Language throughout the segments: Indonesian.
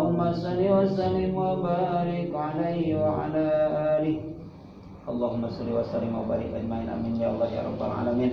Allahumma salli wa sallim wa barik alaihi wa ala alihi. Allahumma salli wa sallim wa barik ajmain amin ya Allah ya rabbal alamin.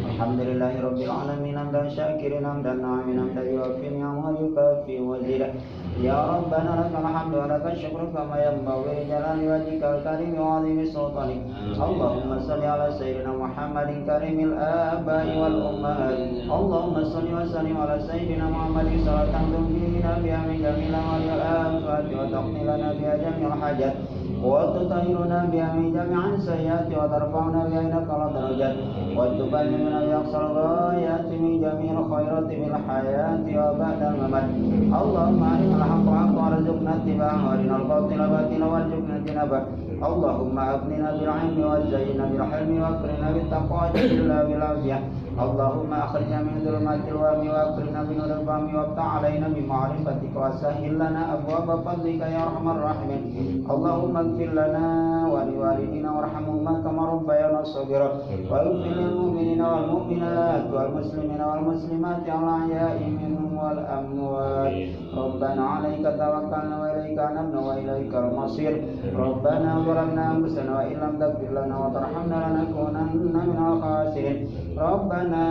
Alhamdulillahi rabbil alamin hamdan syakirin hamdan na'imin hamdan yuwaffi ni'amahu yukafi wa zira. Ya Rabbana lakal hamdu wa lakal syukru kama yanbaghi li jalali wajhikal karim wa 'azimi sultanik. Allahumma salli ala sayyidina Muhammadin karimil abai wal ummahat. Allahumma salli wa sallim ala sayyidina Muhammadin salatan tunjina biha min jamil wal afat wa taqnilana biha jamil hajat. وتطهرنا بها من جميع السيئات وترفعنا بها إلى أعلى الدرجات وتبلغنا بأقصى الغايات من جميع الخيرات في الحياة وبعد الممات. اللهم أرنا الحق حقا وارزقنا اتباعه وأرنا الباطل باطلا وارزقنا اجتنابه. اللهم أغننا بالعلم وزينا بالحلم وأكرمنا بالتقوى وجعلنا بالعافية. اللهم أخرجنا من ظلمات الوهم وأكرمنا بنور الفهم وافتح علينا بمعرفتك وسهل لنا أبواب فضلك يا أرحم الراحمين. اللهم اغفر لنا ولوالدينا وارحمهما كما ربيانا صغيرا واغفر للمؤمنين والمؤمنات والمسلمين والمسلمات الأحياء منهم والأموات. ربنا عليك توكلنا وإليك أنبنا وإليك المصير. ربنا ظلمنا أنفسنا وإن لم تغفر لنا وترحمنا لنكونن من الخاسرين. ربنا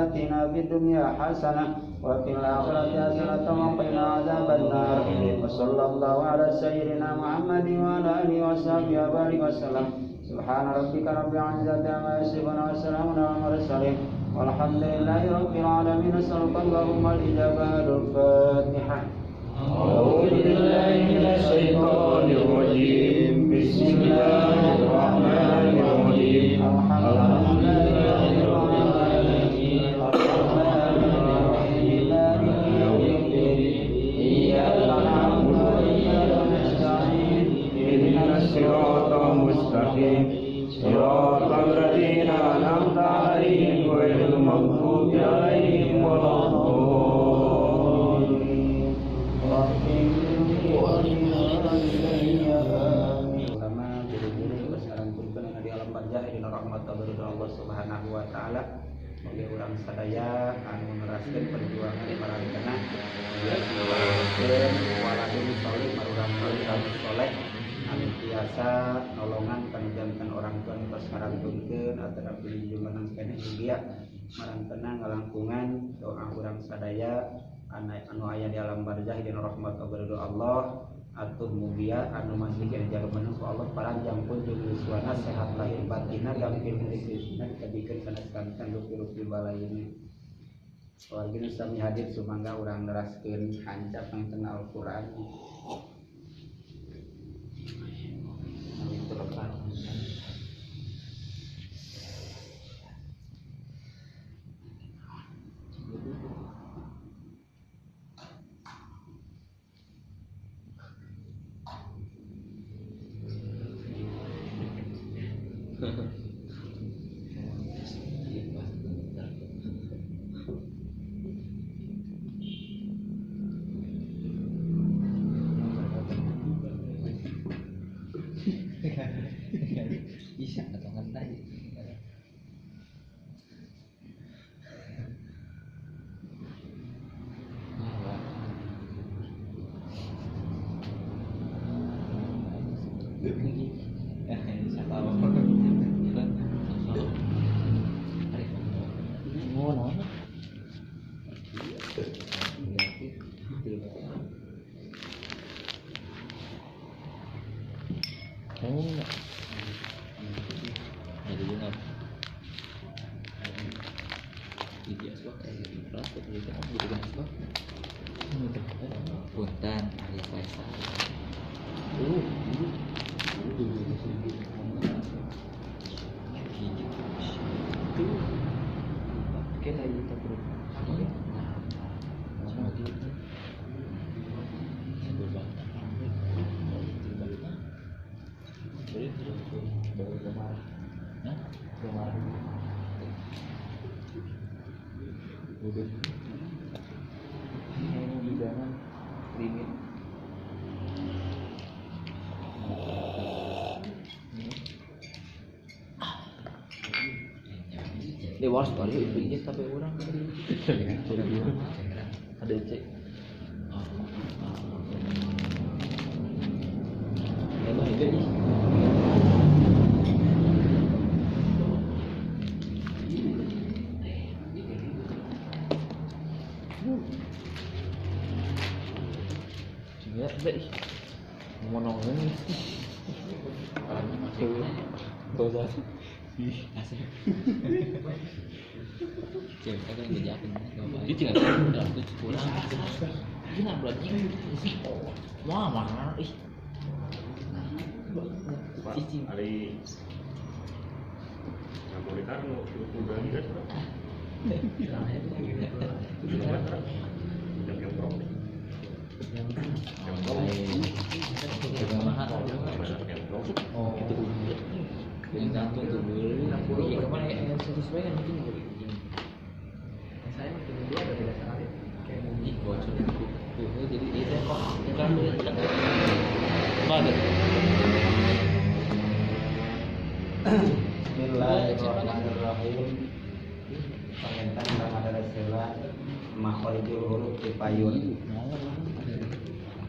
آتنا في الدنيا حسنة وفي الآخرة حسنة وقنا عذاب النار. وصلى الله على سيدنا محمد وعلى آله وصحبه وبارك وسلم. سبحان ربك رب العزة عما يصفون وسلام على المرسلين والحمد لله رب العالمين. نسألك اللهم الإجابة. الفاتحة. أعوذ بالله من الشيطان الرجيم. بسم الله الرحمن الرحيم. الحمد لله رب العالمين الرحمن الرحيم مالك يوم الدين إياك نعبد وإياك نستعين اهدنا الصراط المستقيم صراط الذين أنعمت عليهم غير المغضوب عليهم ولا Subhanahu wa ta'ala. Bagi orang sadaya anu neraskeun perjuangan marangkena biar diwariskeun waladun sholih marurang anu soleh anu tiasa nolongan panjenengan orang tua nu sarantunkeun atau pinjungan keneh dia marangkena ngalangkungan doa urang sadaya anu aya di alam barzah dina rahmat Allah atur mulia anu masih kena jalur menuju Allah paranjang pun jeung yuswana sehat lahir batinna gampil krisna kadikeun kana kancan rupi-rupi balayeuna. Wargina sami hadir sumangga urang neraskeun hancap pangten Al-Qur'an. Bisa atau enggak tadi? Punten ahli Faisal. Kita itu terus. Dewas kali itu sampai orang ada cek Ya, baik. Ngomong-ngomong. Dosa. Asli. Cewek kan ngejakin. Dia tinggal dalam tuh kurang. Gila berarti. Wah, mana ih. Hari Napoli Karno udah enggak Yang gantung tuh dulu. Iya kemana ya? Sesuai kan mungkin saya makin dua ada tidak salah kayak mungkin bocor tuh jadi itu kok bukan dulu mana Bismillahirrahmanirrahim. Pangentan Ramadan sila makhorijul huruf di payun.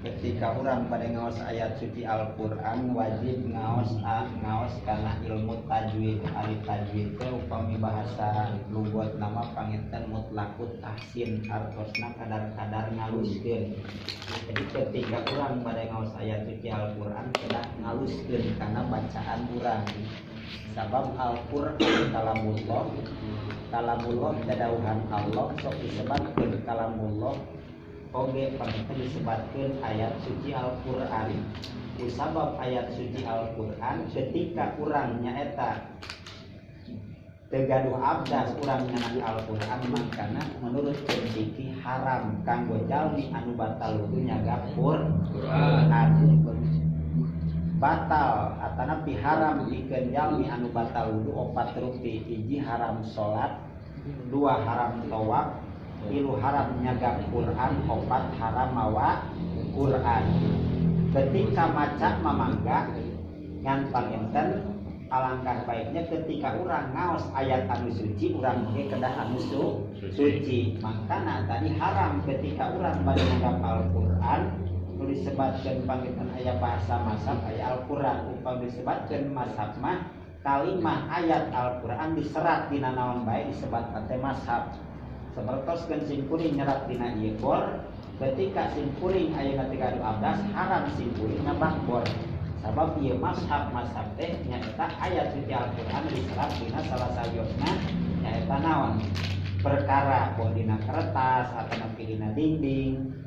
Ketika orang pada ngaos ayat suci Al-Qur'an wajib ngaos karena ilmu tajwid. Ari tajwid teh upami bahasa lugot nama panginten mutlaqut tahsin artosna kadar-kadar ngaluskeun. Jadi ketika orang pada ngaos ayat suci Al-Qur'an kedah ngaluskeun karena bacaan urang. Sabab Al-Qur'an kalamullah dadauhan Allah sok disebutkeun kalamullah oge panginten disebutkeun ayat suci Al-Qur'an. Sabab ayat suci Al-Qur'an ketika urang nyaeta tegaduh abdas urang nyanyi Al-Qur'an mangkana menurut fikih haram kanggo jalmi anu batal wudu nyagap Qur'an. Batal atana pi haram pikeun jalmi anu batal wudu 4 rupi. 1 haram salat, 2 haram tawaf, 3 haram nyagap Quran, 4 haram mawa Quran. Ketika maca mamangga ngan panginten alangkah baiknya ketika urang ngaos ayat anu suci urang ge kedah anu suci. Makana tadi haram ketika urang bade nyagap Al-Qur'an nu disebutkeun panginten aya bahasa masab aya Al-Qur'an upami disebutkeun masab mah kalimah ayat Al-Qur'an diserat dina naon bae disebut teh masab. Sapertoskeun simkuring nyerat dina ieu bor ketika simkuring ayeuna teh gaduh abdas haram simkuringna bakbor. Sabab ieu mashab teh nyaeta ayat suci Al-Qur'an diserat dina salah sajosna nyaeta naon? Perkara boh dina kertas atawa dina dinding.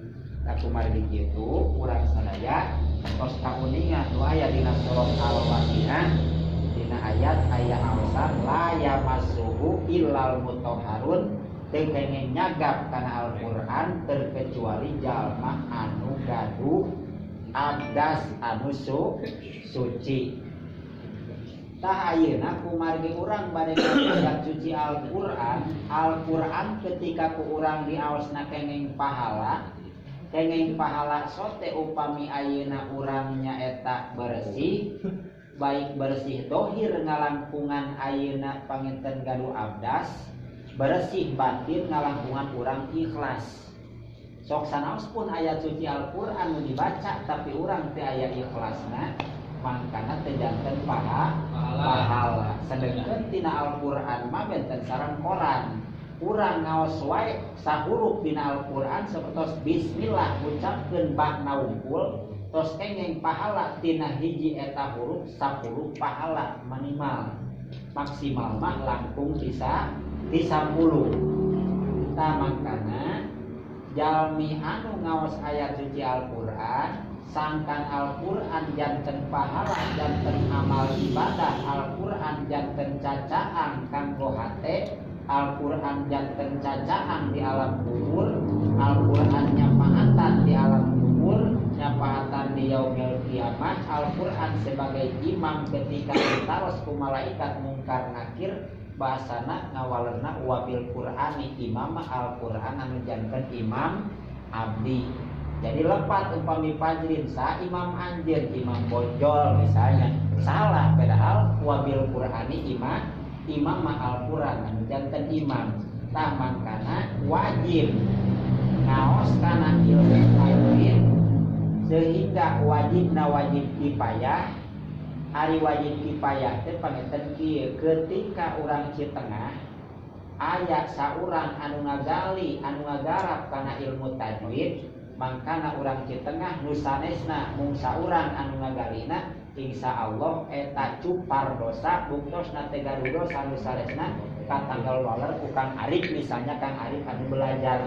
Aku mari kitu urang sadaya tos kauningan nu aya dina surat Al-Waqiah dina ayat aya alasan la yamassuhu illal mutahharun teu kenging nyagap kana Al-Qur'an terkecuali jalma anu gaduh abdas anu suci. Tah ayeuna kumargi urang bade ayat suci Al-Qur'an ketika ku urang diaosna kenging pahala sote upami ayeuna urang nyaeta bersih baik bersih dohir ngalangkungan ayeuna panginten gaduh abdas bersih batin ngalangkungan urang ikhlas. Sok sanaos pun ayat suci Al-Qur'an nu dibaca tapi urang teu aya ikhlasna mangkana teu janten pahala. Sedengkeun tina Al-Qur'an mah benten sareng Quran. Urang ngaos wae sahuruf dina Al-Qur'an sapertos bismillah ucapkeun bakna wungkul tos kenging pahala tina hiji eta huruf 10 pahala minimal. Maksimal mah langkung bisa 10. Tah mangkana jalmi anu ngaos ayat suci Al-Qur'an sangkan Al-Qur'an janten pahala janten amal ibadah Al-Qur'an janten cacaan kanggo hate Al-Qur'an janten cacaan di alam kubur Al-Qur'an nyapaatan di alam kubur nyapaatan di yaumil kiamah Al-Qur'an sebagai imam ketika ditaros ku malaikat mungkar nakir bahasana ngawaleuna wabil Qur'ani imam Al-Qur'an anu janten imam abdi. Jadi lepat upami pajrin sa imam anjeun imam bojol misalnya salah padahal wabil Qur'ani imam Al-Qur'an anu janten imam. Tah mangkana wajib ngaos kana ilmu tajwid sehingga wajib kifayah. Ari wajib kifayah teh panginten kieu ketika urang citengah aya saurang anu ngagali anu ngagarap kana ilmu tajwid mangkana urang Citengah nu sanesna mung saurang anu ngagalina insyaallah eta cupar dosa buktosna teh garudo sanu saresna katanggal waler ku Kang Arif misalnya Kang Arif anu belajar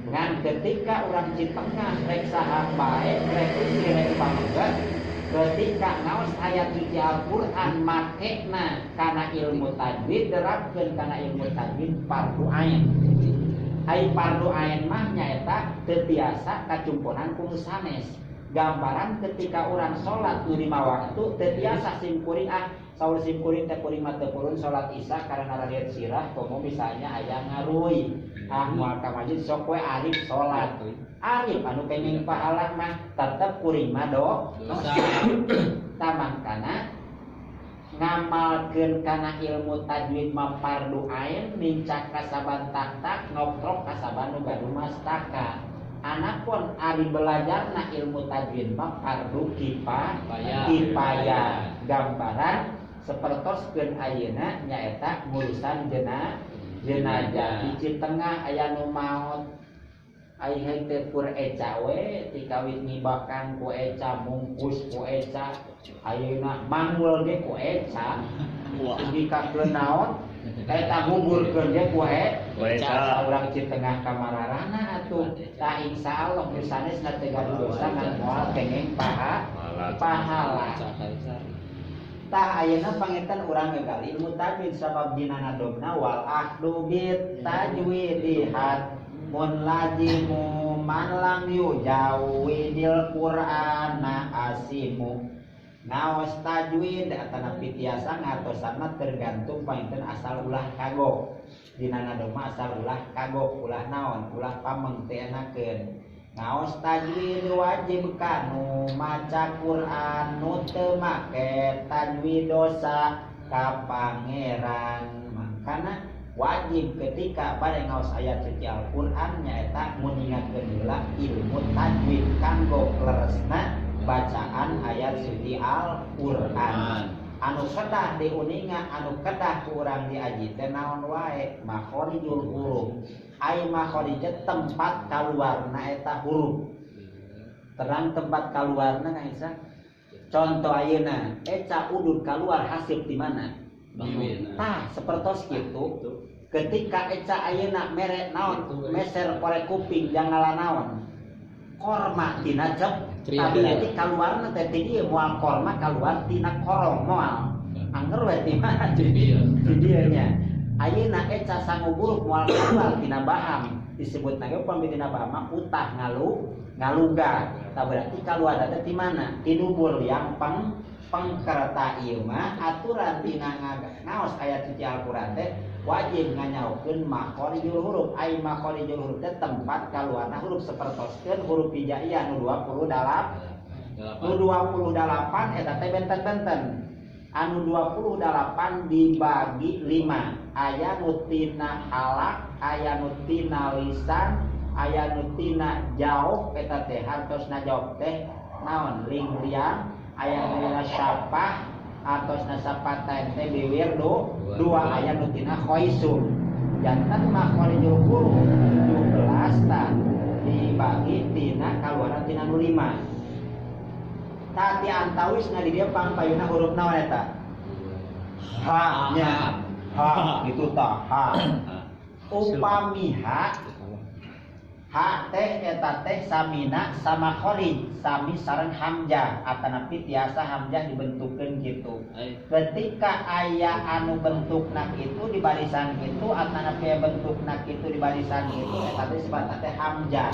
ngan ketika urang Citengah rek saha bae rek uji rek pamengget ketika ngaos ayat suci Al-Qur'an makena kana ilmu tajwid derapkeun kana ilmu tajwid fardu ain. Ai fardu ain mah nyaeta teu tiasa kacumpunan ku sanes. Gambaran ketika urang salat nu lima waktu teu tiasa sim kuring saur sim kuring teh kuring mah teu purun salat Isya karena rariet sirah komo misalnya aya ngaruy. Moal ka masjid sok we arif salat. Arif anu kenging pahala mah tetep kuring mah dosa. Tamangkana ngamalkeun kana ilmu tajwid mah fardu ain mincak kasaban tak ngoprok kasaban nu gaduh mastaka. Anapun ari belajarna ilmu tajwid mah fardu kifayah. Gambaran sapertoskeun ayeuna nyaeta ngurusan jenazah di Citengah aya nu maot ai henteu pur eca we tikawit ngibakan ku eca mungkus ku eca ayeuna manggul ge ku eca dikakeun naon eta nguburkeun ge ku eca urang Citengah kamararana atuh tah insyaallah geus sanesna teh gaduh dosa ngan moal kenging pahala. Tah ayeuna pangetan urang gagali ilmu tajwid sabab dina nadobna wal akhdu bit tajwid had mun lazimu man lam yujawidil qur'ana asimu. Ngaos tajwid atana pitiasa ngartosna tergantung pangetan asal ulah kagok. Dina nadobna asal ulah kagok ulah naon ulah pamengteunakeun. Ngaos tajwid wajib kanu maca Quran nu teu make tajwid dosa ka pangeran. Makana wajib ketika bade ngaos ayat suci Al-Qur'an nyaeta mun ingatkeun heula ilmu tajwid kanggo leresna bacaan ayat suci Al-Qur'an. Anu kedah diuninga anu kedah ku urang diaji teh naon wae makhorijul huruf. Ai makhorijat tempat kaluarna eta huruf. Terang tempat kaluarna ka Isa. Contoh ayeuna eca udud kaluar hasib di mana? Tah sapertos kitu. Ketika eca ayeuna mere naon meser korek kuping jangala naon. Korma tina cep tapi nanti kaluarna teh ti dieu moal korma kaluar tina korong moal. Angger we ti mana di dieu nya. Ayeuna eca sanguburuk moal keluar tina baham disebut nage pambi tina baham utah ngaluga tah berarti keluar teh di mana di dubur yang pengkerta ieu mah aturan tina ngaos ayat suci Al-Qur'an teh wajib nganyaokeun makhorijul huruf ai makhorijul huruf teh tempat kaluarna huruf sapertoskeun huruf hijaiyah nu 28 eta teh benten-benten anu 28 dibagi 5 aya nu tina halak aya nu tina lisan aya nu tina jauh eta teh hartosna jauh teh naon ring-riang aya nu tina syapah hartosna sapatan teh bibir dua aya nu tina khoisum jantan makhorijul huruf 17 tah dibagi tina kaluaran tina nu 5 tati antawisna di dia pangpayuna huruf naon eta ha nya ha gitu tah ha upami ha teh eta teh samina sama kholij sami sareng hamzah atanapi tiasa hamzah dibentukkeun kitu ketika aya anu bentukna kitu di barisan kitu atanapi bentukna kitu di barisan kitu eta teh sifatna teh hamzah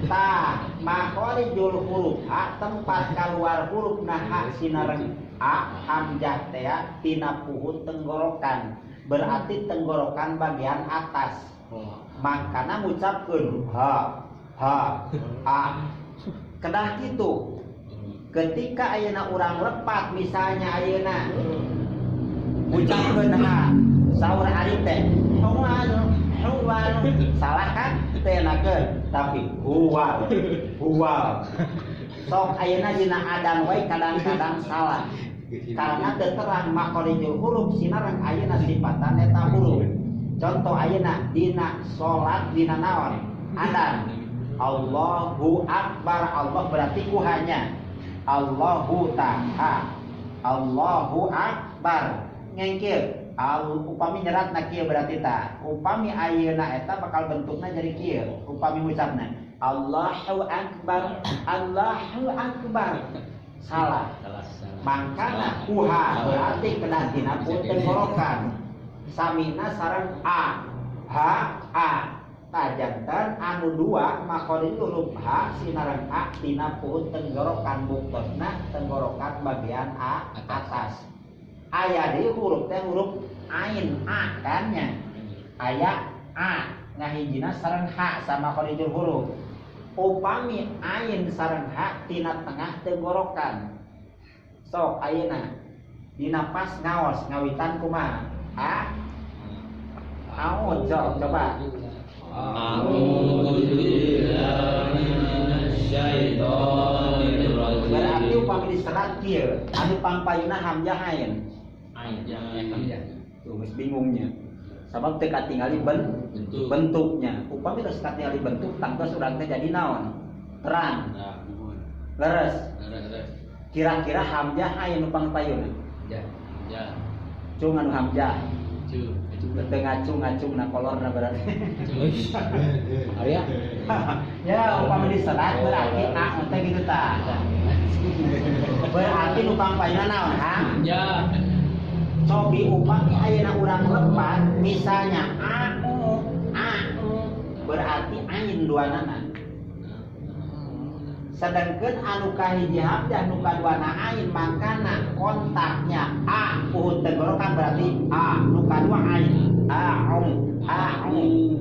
tah makhorijul huruf ha tempat keluar huruf na ha sinareng a hamzah teh tina puhut tenggorokan berarti tenggorokan bagian atas makana ngucapkeun ha a kedah kitu ketika ayeuna urang lepat misalnya ayeuna ngucapkeun ha saur ari teh huwal salah kan teh nakeun tapi huwal sok ayeuna dina adan wae kadang-kadang salah karena terang makhorijul huruf sinareng ayeuna sifatan eta huruf contoh ayeuna dina salat dina naon adan Allahu Akbar, Allah berarti kuhanya. Allahu Ta'ala, Allahu Akbar. Ngengkir, upami nyerat na kieu berarti ta. Upami ayeuna eta bakal bentukna jadi kieu. Upami ngucapna Allahu Akbar, Allahu Akbar. Salah. Mangkana kuha berarti kena dina tenggorokan. Samina sareng a, ha, a. Tajantan anu dua makhluk huruf H sinarang A tina pun tenggorokan buktosna tenggorokan bagian A atas. Aya di huruf teh huruf ain A kannya. Aya A ngahijina sareng H sama khodijul huruf. Upami ain sareng H tina tengah tenggorokan. Sok ayeuna dina pas ngaos ngawitan kumaha? A Aun coba. Berarti upami diserat kieu, anu pangpayuna hamzah ain. Tuh geus bingungnya. Sabab teu katingali bentuknya. Upami geus katingali bentuk tangtos urang teh jadi naon? Terang. Leres. Kira-kira hamzah ain nu pangpayuna? Ya. Cung anu hamzah. Tengah ngacung na kolorna berarti. Arya. Ya upami diserat berarti a teh gitu tah. Berarti nu pangpayuna naon? Ya. Cobi upami ayeuna urang lepat misalnya a berarti ain duanana. Sedangkan anu kahiji hamzah nu kaduana ain mangkana kontaknya a puhun tenggorokan berarti a nu kadua ain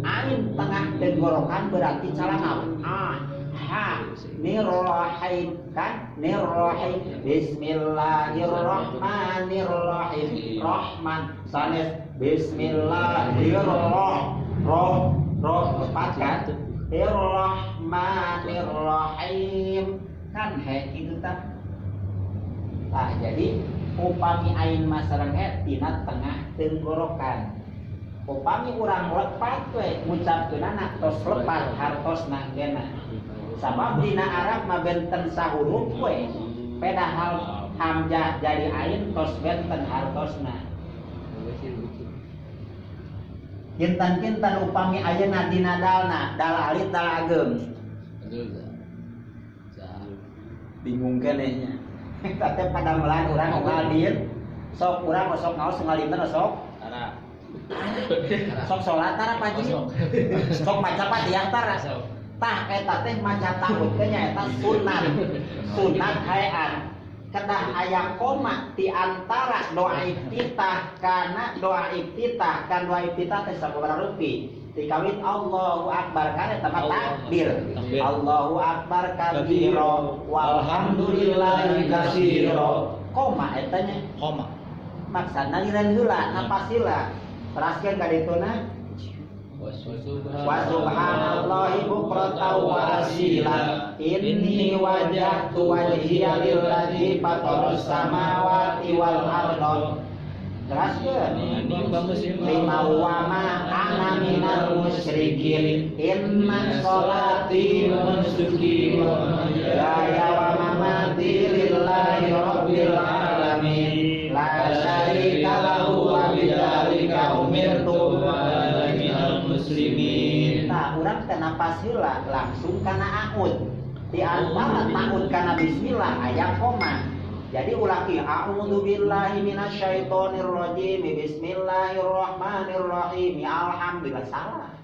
ain tengah tenggorokan berarti calangap a ha nirrahim kan nirrahim bismillahirrahmanirrahim rahman sanes bismillahirrahmanirrahim tepat kan Rahmanirrahim kan he gitu tah. Tah jadi upami ain masareng he tina tengah tenggorokan. Upami urang lepat we ngucapkeunana tos lepat hartosna geuna. Sabab dina Arab mah benten sahuruf we. Padahal hamzah jadi ain tos benten hartosna. Kintan-kintan upami ayeuna dina dalna, dal alit dal ageng. Bingung keneh nya. Eta teh padamelan urang unggal dieu. Sok urang sok ngaos ngalimten sok. Tara. Sok salat tara panji. Sok maca Fatihah tara. Tah eta teh maca tahun teh nya eta sunat. Sunat haean. Kedah aya koma di antara doa iftitah kana doa iftitah kan doa iftitah teh sabaraha rupi dikawit Allahu Akbar kana tema takbir Allahu Akbar kabira walhamdulillahi katsira koma eta nya koma maksana liran heula napas heula teraskeun ka dituna wa subhanallahi bukratan wa asila inni wajjahtu wajhiya lilladzi fatarus samawati wal ardh teraskeun lima wa ma ana minal musyrikin inna sholati wa nusuki wa mahyaya wa mamati lillahi rabbil alamin la syarika lahu wa bidzalika umirtu muslimin. Nah, urang teh napas heula langsung kana aud. Di antara taun kana bismillah aya koma. Jadi ulaki a'udzu billahi minasyaitonir rajim. Bismillahirrahmanirrahim. Alhamdulillah salah.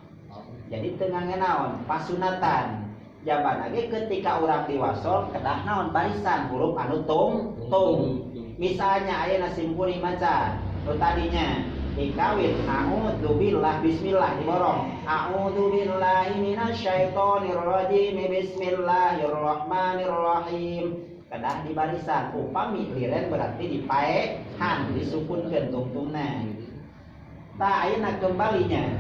Jadi teu ngagenaon pasunatan. Jaban ge ketika urang diwasol kedah naon barisan huruf anu tung. Misalnya ayeuna simpuni maca nu tadinya dikawin a'udzubillah bismillah diborong a'udzubillahi minasyaitonir rajim bismillahirrahmanirrahim kedah di barisan upami liren berarti dipaehan disukunkeun tungtungna tah ayeuna kembalinya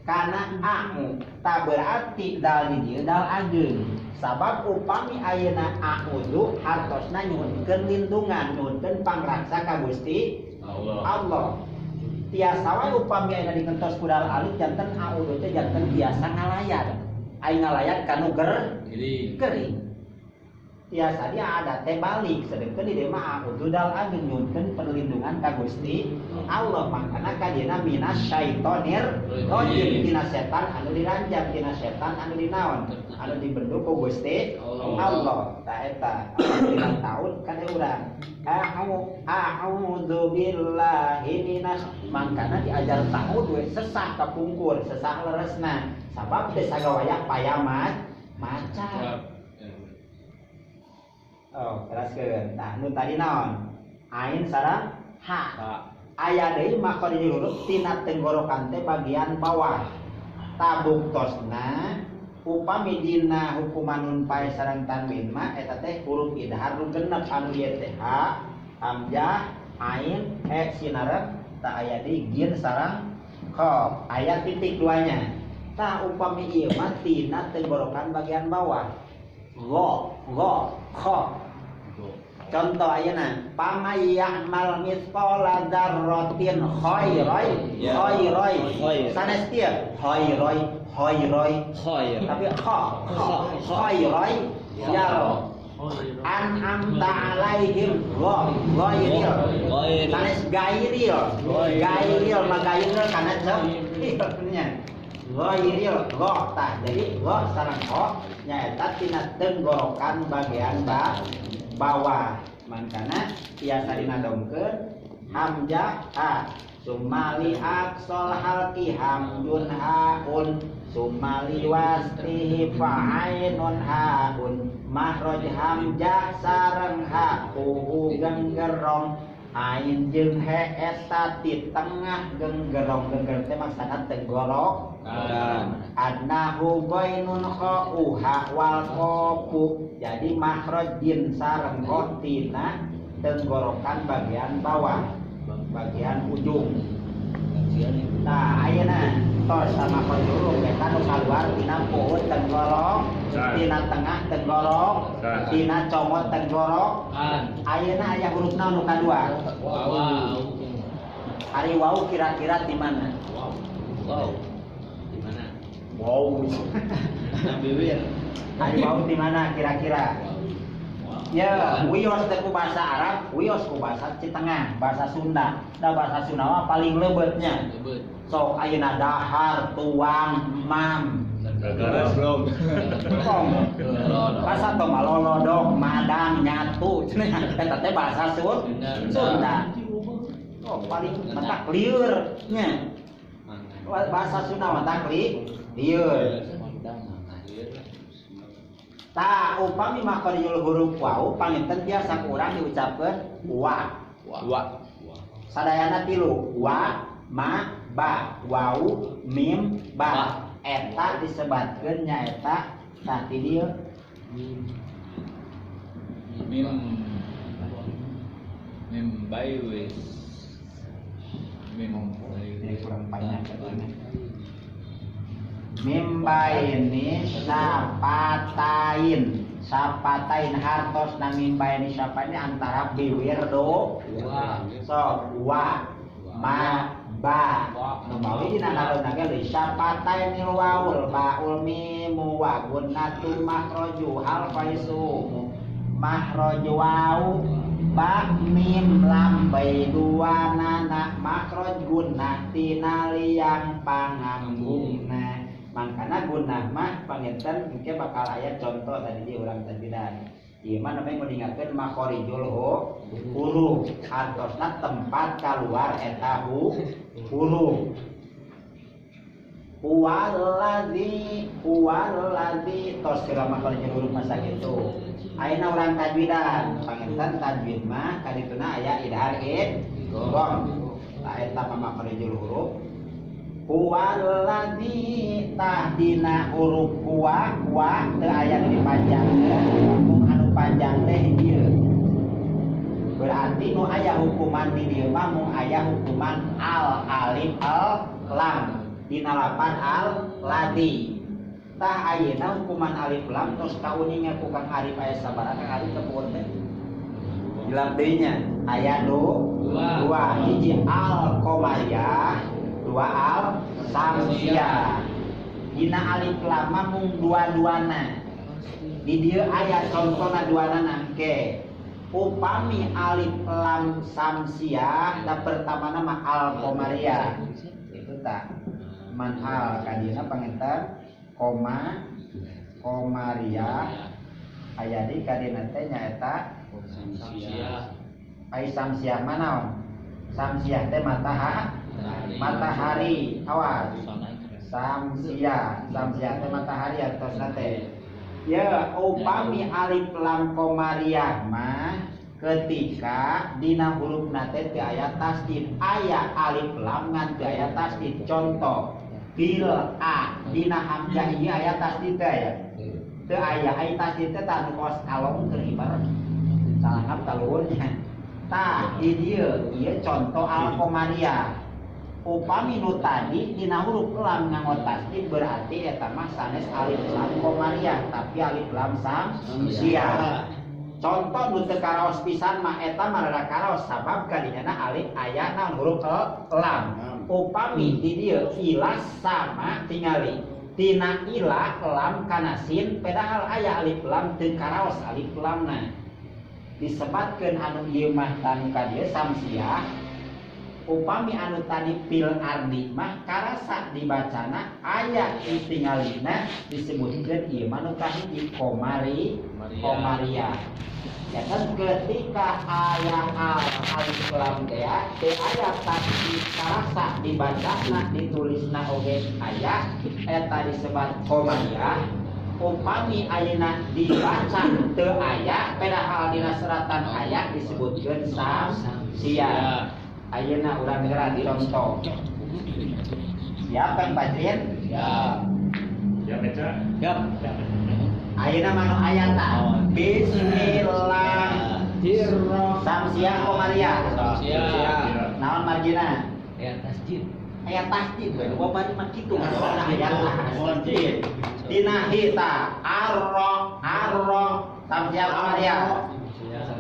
kana a'u tah berarti dal di dieu dal ageng sabab upami ayeuna a'udzu hartosna nyuhunkeun lindungan nyuhunkeun pangraksa ka Gusti Allah. Tiasa wae upami ayeuna digentos ku dal alif janten a'udzu teh janten biasa ngalayan. aing ngalayan kanu Jadi gering. Tiasa dia ada teh balik sedengkeun di dieu mah ududal ageun nyunkeun perlindungan ka Gusti Allah mangkana kadina minas syaitonir rajim tina setan anu diranjang tina setan anu dinaon anu dibentuk ku Gusti Allah ta eta tina taun kana urang a'udzu billahi minas mangkana diajar taun we sesah kapungkur sesah leresna sabab teh sagawaya payamat maca. Oh, teraskeun. Tah nu tadi naon? Ain sareng ha. Aya deui makhrajul huruf tina tenggorokan teh bagian bawah. Tabuktosna upami dina hukuman nun pae sareng tanwin mah eta teh huruf idhar nu genep anu ieu teh ha, hamzah, ain, sinareng tah aya deui gin sareng kha. Aya titik duanya. Tah upami ieu mah tina tenggorokan bagian bawah. Go, kha. Contoh ayeuna pamayyamal mithqala dzarratin khairai sanes kieu khairai tapi khairai yaro an'amta alaihim ghairil sanes gairil magairil kana nya ghairil tah jadi sareng nyaeta tina tenggorokan bagian bawah mangkana tiasa dinadongkeun hamzah ha sumali aqsal halqi hamdun haun sumali wastihi fa'ainun haun makhraj hamzah sareng ha uhu genggerong ain jeung he eta ti tengah genggerong teh maksana tenggorok annahu bainun kha'u ha wal qafu jadi makhraj din sareng kha tina tenggorokan bagian bawah bagian ujung. Nah ayeuna tos sama huruf eta nu kaluar tina puhut tenggorok tina tengah tenggorok tina comot tenggorok ayeuna aya huruf naon nu kadua ari wau kira-kira di mana wow bibir ari wau di mana kira-kira ya wios teh ku bahasa Arab wios ku bahasa Citengah bahasa Sunda da bahasa Sunda mah paling lebeutnya sok ayeuna dahar tuang mam belum bahasa tong malolodok madang nyatu cenah eta teh bahasa Sunda oh paling mentak lieur nya bahasa Sunda mentak lieur ta upami makhrajul huruf wau panginten biasa kurang diucapkeun wa sadayana tilu wa ma ba wau mim ba eta disebatkeun nyaeta tah ti dieu mim bae wis mim kurang banyak mimbaini sapatain hartos na mimbaini sapa ini antara biwir do wa ma ba numawi dina naluna ge sapatain waul baul mimu wa gunnatu makhroju hal faisu makhroju wau ba mim lam bai dua nana makhroj gunnah tinali yang panganggungna mangkana gunnah mah panginten engke bakal aya contoh tadi di urang tadidan ieu mah namanya mau diingatkeun makhorijul huruf artosna tempat kaluar eta huruf huwallazi tos kira makhorijul huruf masa kitu ayeuna urang tajwidan panginten tajwid mah kadituna aya idhar idgham ta eta makhorijul huruf huwallazi tahdina huruf wa teu aya nu dipanjangkeun mung anu panjang teh ieu berarti nu aya hukuman di dieu mah mung aya hukuman al alif al lam dina lapan al ladzi tah ayeuna hukuman alif lam tos kauninga ku Kang Arif aya sabaraha Kang Arif teu teh jelas deui nya aya dua hiji al qamariyah dua al samsiyah dina alif lam mung dua-duana. Di dieu aya contona duana ke upami alif lam samsiah da pertama nama al qamariyah itu tak manhal kadina panginten koma qamariyah aya di kadina teh nyaeta Samsiah. ai samsiah manaon samsiah teh matahari awas samsiah teh matahari atosna teh ya upami alif lam qamariyah mah ketika dina huruf nate teu aya tasdid aya alif lam ngan teu aya tasdid contoh bil a dina hamzah ieu aya tasdid teh ya teu aya ai tasdid teh tanu kos along keur ibarat salangap taluhurnya tah di dieu ieu contoh al qamariyah upami nu tadi dina huruf lam nganggo tasdid berarti eta mah sanes alif lam qamariyah tapi alif lam samsiah. Contoh nu teu karaos pisan mah eta mah rada karaos sabab kadina alif aya naon huruf lam. Upami di dieu ilah sama tingali tina ilah lam kana sin padahal aya alif lam teu karaos alif lamna. Disebutkeun anu ieu mah tanu ka dieu samsiah upami anu tadi pil ardi mah karasa dibacana aya ditinggalina disebutkeun ieu mah nu kahiji qamariyah ya kan ketika aya alif lam teh aya tadi karasa dibacana ditulisna oge aya eta disebut qamariyah upami ayeuna dibaca teu aya padahal dina seratan aya disebutkeun samsiah. Ayeuna urang geura dirontok. Siap Kang Fajrin? Ya. Ya baca. Siap. Ayeuna manu aya ta? Bismillahirrahmanirrahim. Samsiah qamariyah. Samsiah. Naon margina? Ya tasdid. Aya tasdid we. Bapak mah kitu masalah aya tasdid. Dina hita arro samsiah qamariyah.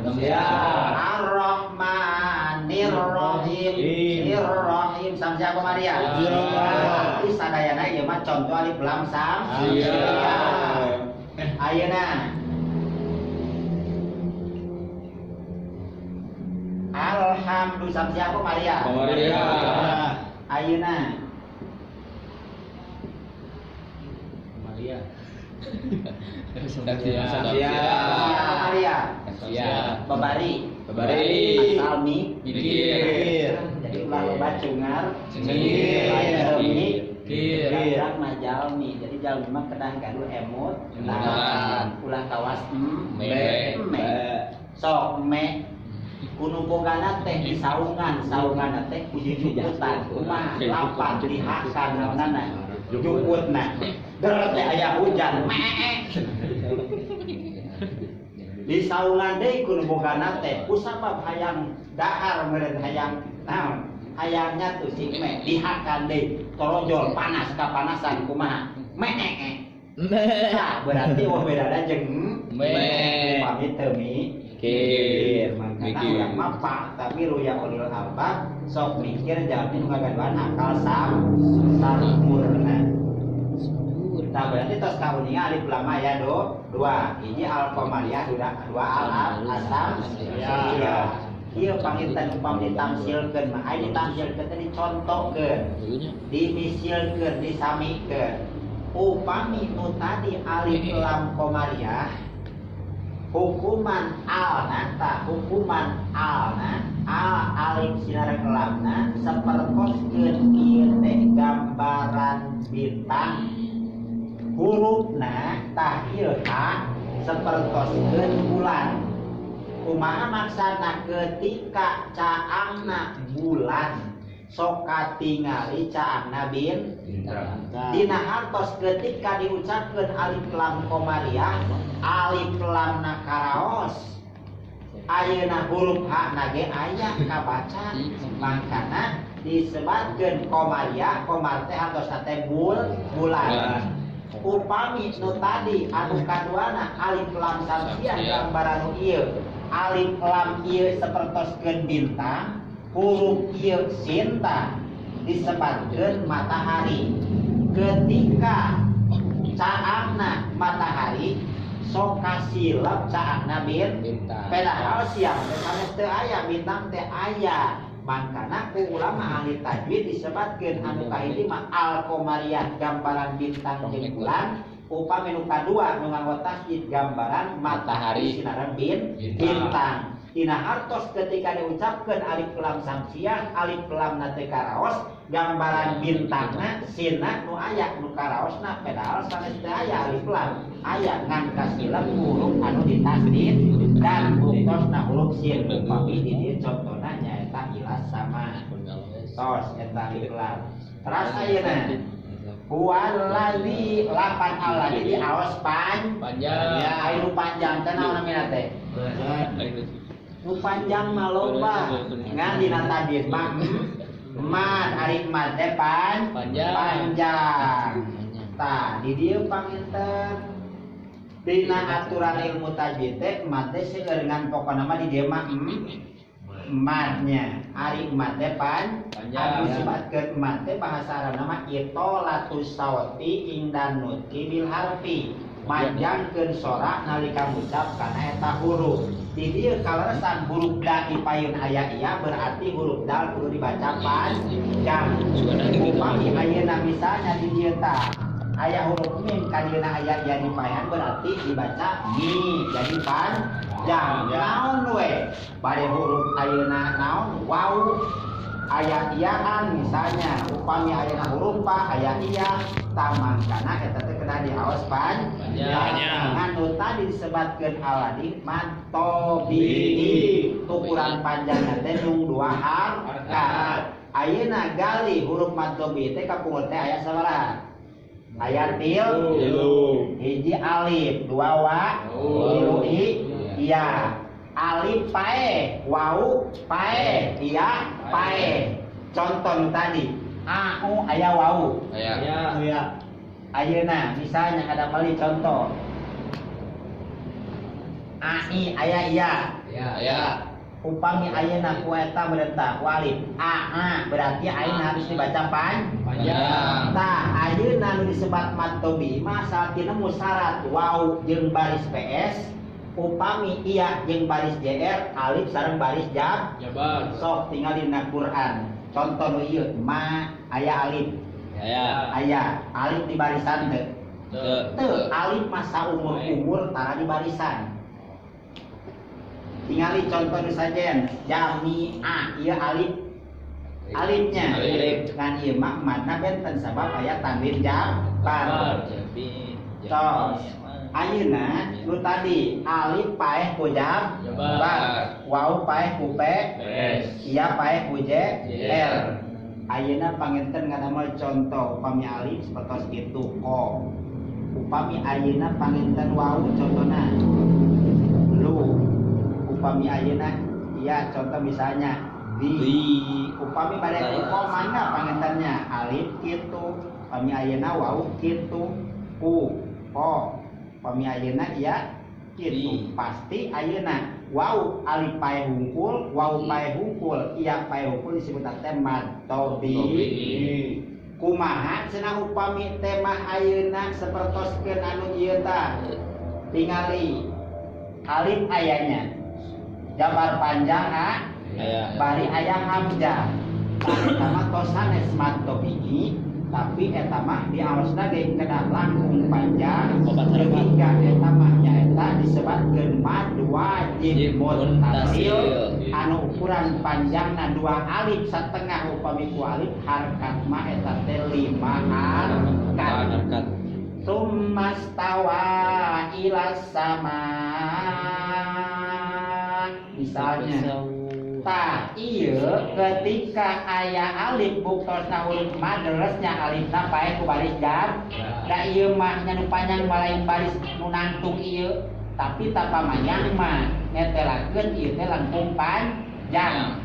Ar-Rahmanir-Rahim samsiah qamariyah. Berarti sadayana ieu mah contoh alif lam samsiah. Ayeuna alhamdulillah samsiah qamariyah. Ayeuna Maria. qamariyah. Siap. Babari. Asalmi. Mikir. Jadi ulah loba cungar. Cengir. Kir. Gerak majalmi. Jadi jalmi mah kedang kadu emut. Ulah kawas me. Sok me. Kuno bogana teh di saungan teh kudu juputan. Kumaha lapan dihakan naonana. Juputna. Deret teh aya hujan. Di saungan deui kudu bogana teh kusabab hayang dahar meureun hayang naon hayangnya tuh si me dihakan deui torojol panas kapanasan kumaha mee nah berarti bedana jeung pamit teu mikir makana urang mah pak tapi ruya ulil albab sok mikir jalmi nu ngagaduan akal sampurna. Nah berarti tos kauninga alif lam aya dua hiji al qamariyah dua al asam ya ieu panginten upami ditamsilkeun mah aya ditamsilkeun teh dicontohkeun dimisilkeun disamikeun upami nu tadi alif lam qamariyah hukuman alna alif sinarek lamna sapertoskeun ieu teh gambaran bintang hurufna tah ieu ha sapertoskeun bulan. Kumaha maksana ketika caangna bulan sok katingali caangna bintang. Dina hartos ketika diucapkeun alif lam qamariyah, alif lamna karaos. Ayeuna huruf ha na ge aya kabaca. Mangkana disebutkeun qamariyah, qamar teh hartos teh bulan. Upami nu tadi anu kaduana alif lam samsiah gambaran nu ieu alif lam ieu sapertoskeun bintang huruf ieu sin tah disebutkeun matahari ketika caangna matahari sok kasilep caangna Bintang. padahal siang teh sanes teu aya bintang teh aya. Mangkana ku ulama ahli tajwid disebutkeun anu kahiji mah al-qamariyah gambaran bintang jeung bulan, upami nu kadua nu nganggo tasdid gambaran matahari sinaran bintang. Dina hartos ketika diucapkeun alif lam samsiah alif lam na teh karaos gambaran bintangna sina nu aya nu karaosna padahal sanes teh aya alif lam aya ngan kasilep huruf anu ditasdid dan buktosna huruf sin upami di dieu contona nyaeta ilas sama tos eta alif lam. Teras ayeuna huwallazi lapan alladzi di aos panjang ya anu panjang teh naon namina teh nu panjang mah loba ngan dina tadbir mah mad ari mad teh panjang tah di dieu panginten dina aturan ilmu tajwid teh mad teh seueur ngan pokona mah di dieu mah madnya ari mad teh panjang disebutkeun mad teh bahasa Arabna mah itolatus sauti indan nutqi bil harfi manjangkeun sorak nalika ngucap kana eta huruf. Di dieu kaleresan huruf dal dipayun aya ieu berarti huruf dal kudu dibaca panjang. Upami ayeuna misalnya di dieu tah aya huruf mim kadieuna aya ieu dipayun berarti dibaca mi jadi panjang. Naon we? Bade huruf ayeuna naon waw aya iyaan misalnya upami ayeuna huruf pa aya iya tamangkana eta teh kena diaos panjang. Anu tadi disebutkeun aladi mantobi ukuran panjangna teh jeung 2 harakat. Ayeuna gali huruf mantobi teh kapungut teh aya sabaraha? Aya tilu. Hiji alif, 2 wa, 3 i iya. Alif pae, wau pae, iya pae. Contoh tadi, au aya wau. Aya. Ayeuna misalnya ada kali contoh. Ai aya iya. Iya. Upami ayeuna ku eta beunta ku alif a berarti ayeuna harus dibaca panjang. Tah ayeuna nu disebat matobi mah satina musyarat wau jeung baris PS. Upami iya jeung baris JR alif sareng baris jabar sok tinggal dina Quran contoh nu ieu ma aya alif aya alif di barisan teu alif masa umur tara di barisan tingali contoh nu sajen jami'a ieu alifnya kan ieu mah madna benten sabab aya tanwin jabar tos ayeuna nu tadi alif paeh ku jabar waw paeh ku pe iya paeh ku r ayeuna panginten ngadamel contoh upami alif sapertos kitu ko upami ayeuna panginten waw contona lu upami ayeuna iya contoh misalnya di upami bade ko mangga pangintennya alif kitu upami ayeuna waw kitu ku ko upami ayeuna iya kitu pasti ayeuna waw alif paeh hungkul waw paeh hungkul iya paeh hungkul disebut teh mad tobi kumaha cenah upami teh mah ayeuna sapertoskeun anu ieu tah tingali alif ayanya jabar panjang bari aya hamzah eta mah tos sanes mad tobi tapi eta mah diaosna ge kena langkung panjang sehingga eta mah nyaeta disebutkeun mad wajib muttasil anu ukuran panjangna 2 alif satengah upami ku alif harkat mah eta teh 5 harakat summastawa ilas sama misalnya tah ieu ketika aya alif buktosna huruf mad leresnya alifna paeh ku baris jar da ieu mah nya nu panjang balain baris nu nangtung ieu tapi tapamanyang mah netelakeun ieu teh langkung panjang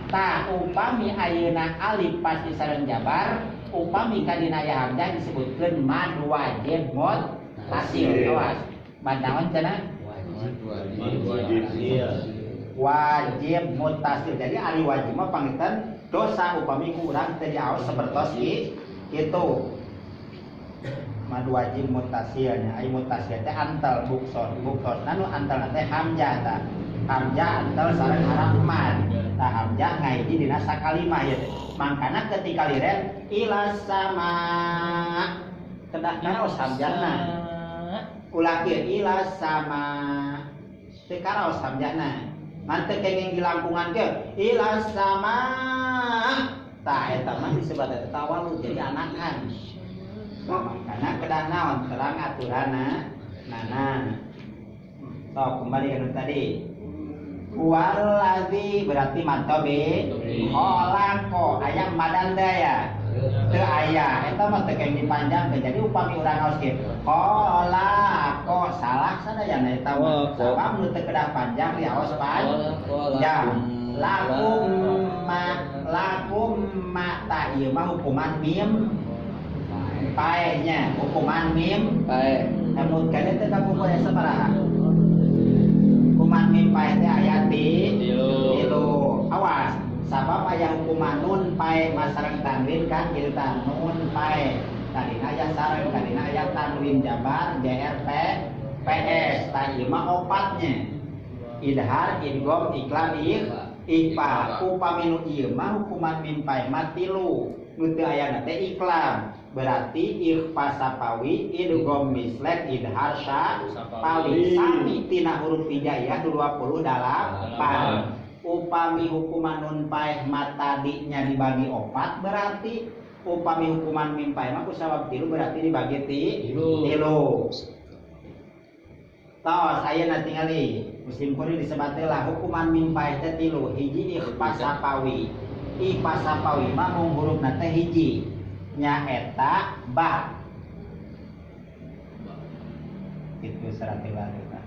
tah upami ayeuna alif pasti sareng jabar upami kadina aya hamzah disebutkeun mad wajib muttasil awas bantaon cenah wajib muttasil jadi ari wajib mah panginten dosa upami ku urang teh diaos sapertos kitu madu wajib mutasilnya ai mutasil teh antal buksos nanu antal teh hamzah tah hamzah antal sareng haraf mad tah hamzah ngaiji dina sakalimah ya teh mangkana ketika liret ila sama kedah karaos hamzahna ulah kieu ila sama teu karaos hamzahna manteu kenging di langkungan kieu ila sama tah eta mah disebut eta tawalu jadi anakan makanya kedah naon terang aturana nana so kembali ke tadi waladzi berarti mantobe kholaqo aya madan daya teu aya eta mah teu kenging dipanjang jadi upami urang ngaos kieu kholaqo salah sadayana eta mah sabab nu teu kedah panjang diaos panjang lakum ma ta ieu mah hukuman mim paenya hukuman mim pae namun kene teh kamu poe sabaraha hukuman mim pae teh aya tilu awas sabab aya hukuman nun pae masareng tanwin kan kieu tah nun pae tadina aya sareng tadina aya tanwin jabar jrp ps tah ieu mah opatnya idhar idgham iklam ikhfa upami nu ieu mah hukuman mim pae mah tilu nu teu aya teh iklam berarti ikhfa sapawi idgham mislek idhar sapawi sami tina huruf hijaiyah 28 upami hukuman nun paeh matadinya dibagi 4 berarti upami hukuman mim paeh mah kusabab tilu berarti dibagi tilu tos ayeuna tingali musim kuring disebut lah hukuman mim paeh teh tilu hiji ikhfa sapawi mah mung hurufna teh hiji nya eta ba itu serat baru kan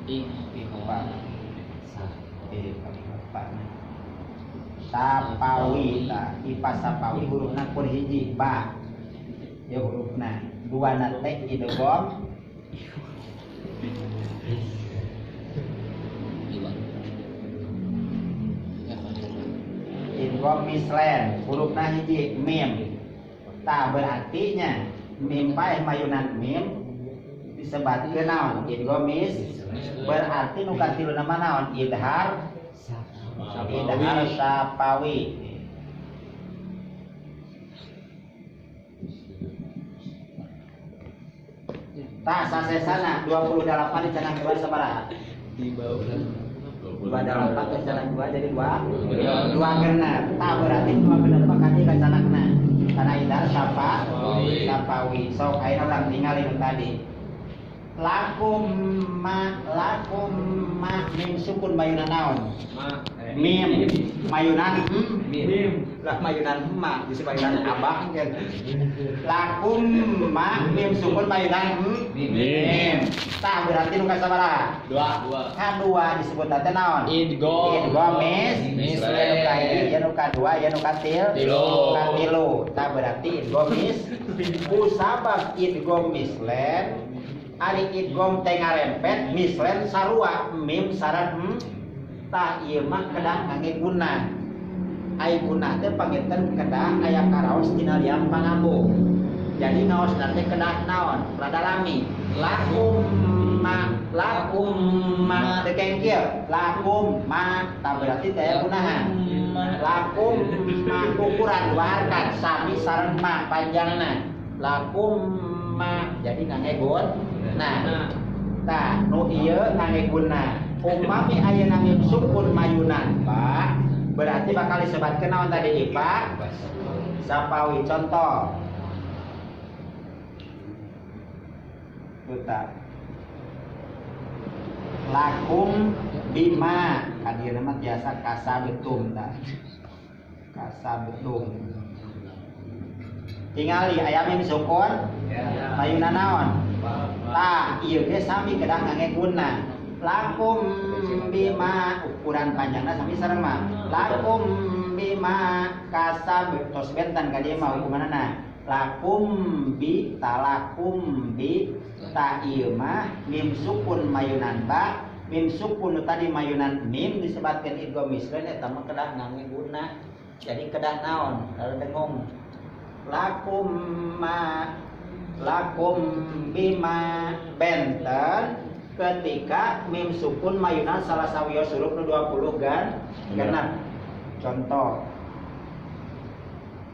ikhfa sapawi ta ikhfa sapawi hurufna kur hiji ba ya hurufna dua na teh idgham idgham mislen hurufna hiji mim tah berartinya mim paeh mayunan mim disebatkeun naon idgham berarti nu katilu nama naon idhar sapawi tah sasesana 28 dicanang dua sabaraha di bawah 28 ke jalan 2 jadi 2 genep tak berarti 2 genep makanya ke sanakna karena idhar sapawi sok ayeuna urang ningali nu tadi lakum ma mim sukun mayunan naon mim mayunan mim lah mayunan ma bisa mayunan abang kan lakum ma mim sukun mayunan mim tah berarti nu kasabaraha dua disebut teh naon idgham mislen ya nu kadua ya nu katilu tah berarti idgham kusabab idgham mislen ari idgham teh ngarempet mislen sarua mim sareng tah ieu mah kedah ngangge guna ai guna teh panginten kedah aya karaos tina liang pangambu jadi ngaosna teh kedah naon rada lami lakum ma teh keng kieu lakum ma tah berarti teh gunahan lakum ma ukuran warkat sami sareng ma panjangna lakum ma jadi ngangge gun nah tah nu ieu ngangge guna umami ayeuna mim sukun mayunan Pak berarti bakal disebatkeun naon tadi Pak sapawi contoh tuta lakum bima kan ieu mah biasa kasabetum tah kasabetum tingali aya mim sukun mayunan naon tah ieu ge sami kedah ngangge guna lakum bima ukuran panjangna sami sareng mah lakum bima kasab tos bentan ka dieu mah hukumanna lakum bi talakum bi ta ieu mah mim sukun mayunan ba mim sukun tadi mayunan mim disebutkeun idgham mislen eta mah kedah ngangge guna jadi kedah naon kalau dengung lakum bima benten ketika mim sukun mayunan salah sawiyo surup nu 20 genep. Contoh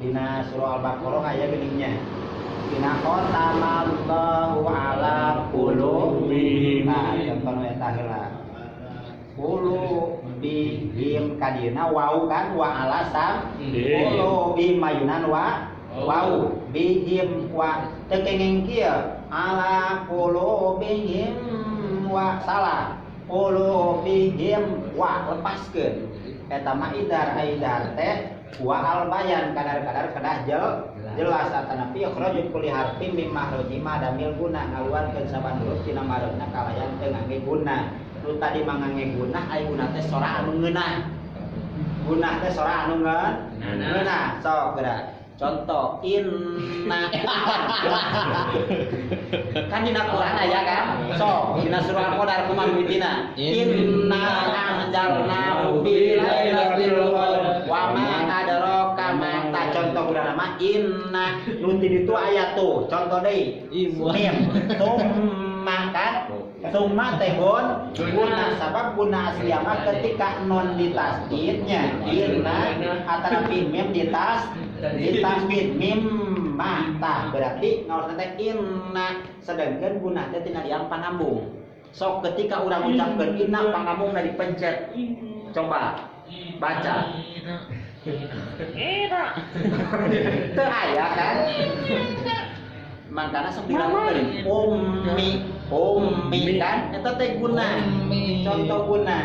dina surah Al-Baqarah aya geuninnya. Dina khatamallahu ala qulubihim. Nah, contohna eta heula. Qulubihim kadina wau kan wa ala sam. Qulubihim mayunan wau bihim wa teu kenging kieu ala qulubihim wa salah qulubihim wa lepaskeun eta mah idar teh wa al bayan kadar-kadar kedah jelas atanapi akhrajul kulli harfin mim mahraji ma damil guna ngaluarkeun saban huruf tina mareuhna kalayan teu ngangge guna nu tadi mah ngangge guna aya guna teh sora anu ngeunah guna teh sora anu ngeunah sok geura contoh inna kan dina Quran aya kan so dina surah Al-Qadar kumaha mitina inna anzalnahu fi lailatul qadar wa ma adraka ma ta contoh urang mah inna nu ti ditu aya tuh contoh deui mim summa kan summa teh guna sabab guna asli mah ketika non ditasdidnya inna atanapi mim ditasdid mim mata berarti ngaosna teh inna sedangkan guna teh tina diam pangambung. Sok ketika urang ucapkeun inna pangambungna dipencet. Coba baca. Inna. Teu aya kan? Makana sok dilakukeun ummi kan eta teh guna. Contoh guna.